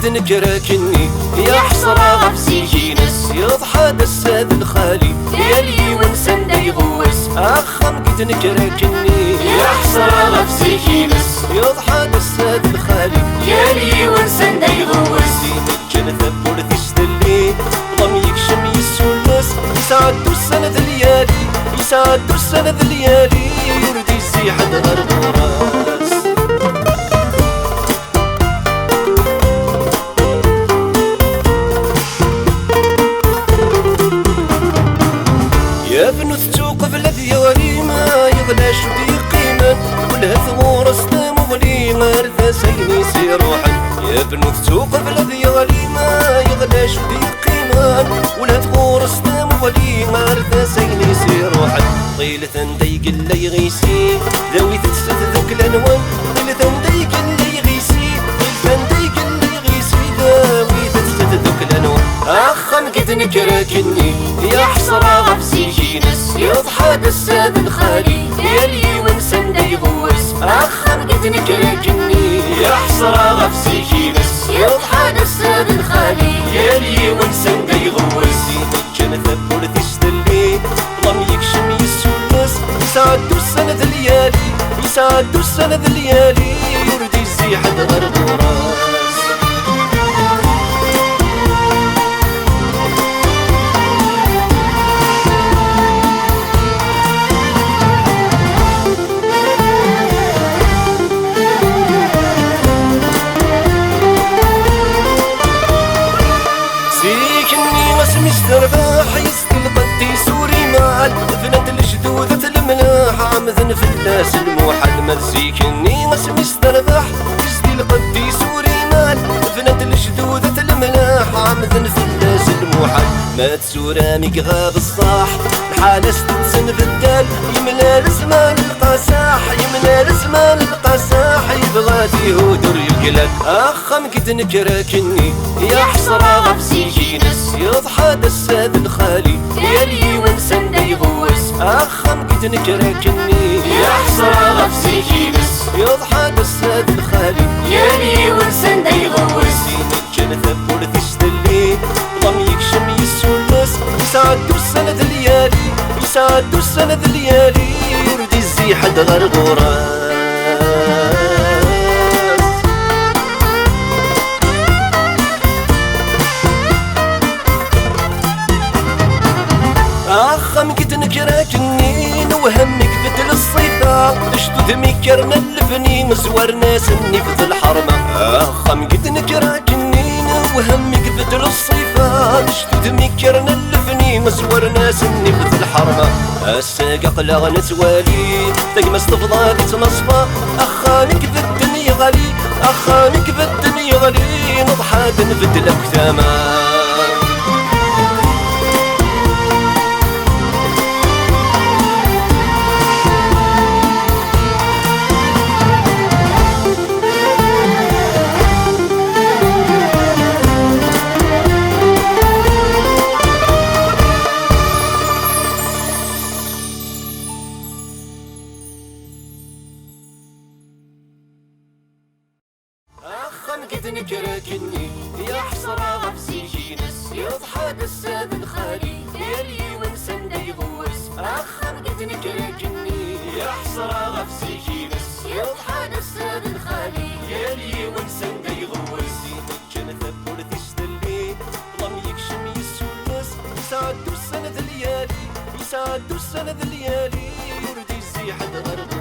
قد نكراكني يا حسرة غفسي ناس يضحى دساد الخالي يالي ونسان دا يغوس أخم قد نكراكني يا حسرة غفسي ناس يضحى دساد الخالي يالي ونسان دا يغوس كان ثبور تشتلي ضم يكشم يسولس يسعدو السنة ليالي يسعدو السنة ليالي يردي يزيح غرب راس يا بنو السوق بلا ديالي ما يغلاش ودي قيمة كلها ثغور سلام وغلي غير ثاسيني سي روحي يا بنو السوق بلا ديالي ما يغلاش ودي قيمة ولا ثغور سلام وغلي غير ثاسيني سي روحي طيلة نديق اللي يغيسي ذوي تتسد ذوك الانوان طيلة نديق اللي يغيسي طيلة نديق اللي يغيسي ذوي تتسد ذوك الانوان أخم قد نكراكني يا حسرة غفسي ناس يضحى دساد الخالي يالي ونسان دا يغوس أخم قد نكراكني يا حسرة غفسي ناس يضحى دساد الخالي يالي ونسان دا يغوس كان ثبور تشتلي ضم يكشم يسولس يسعدو السنة ليالي يسعدو السنة ليالي يردي يزيح غرب راس مسترباح يسقي القديس وريمال فنت الجدودة الملاح عمذن في الناس الموحل مرزيكني مسترباح يسقي القديس وريمال فنت الجدودة الملاح عمذن في الناس الموحل مات سورامي غاب الصاح الحالة ستنسن في الدال يملا الزمان القساح يملا الزمان القساح يبغى يهودر يقلق أخم قد نكراكني يا حسرة غفسي ناس يضحى دساد الخالي يالي ونسان دا يغوس أخم قد نكراكني يا حسرة غفسي ناس يضحى دساد الخالي يالي ونسان دا يغوس كان ثبور تشتلي ضم يكشم يسولس يسعدو السنة ليالي يسعدو السنة ليالي يردي يزيح غرب راس أخم قد نكراكني وهمك بدل الصيفة اشتد مكرنا الفني مزور ناس النفذ الحرمة أخم قد نكراكني وهمك بدل الصيفة اشتد مكرنا الفني مزور ناس النفذ الحرمة الساقق لغنى توالي تقمس تفضل تنصفى أخانك بالدنيا غالي أخانك بالدنيا غالي نضحى تنفد لك ثمان قد نكراكني يا حسرة غفسي ناس يضحى دساد الخالي يالي ونسان دا يغوس أخم قد نكراكني يا حسرة غفسي ناس يضحى دساد الخالي يالي ونسان دا يغوس كان ثبور تشتلي ضم يكشم يسولس يسعدو السنة ليالي يسعدو السنة ليالي يردي يزيح غرب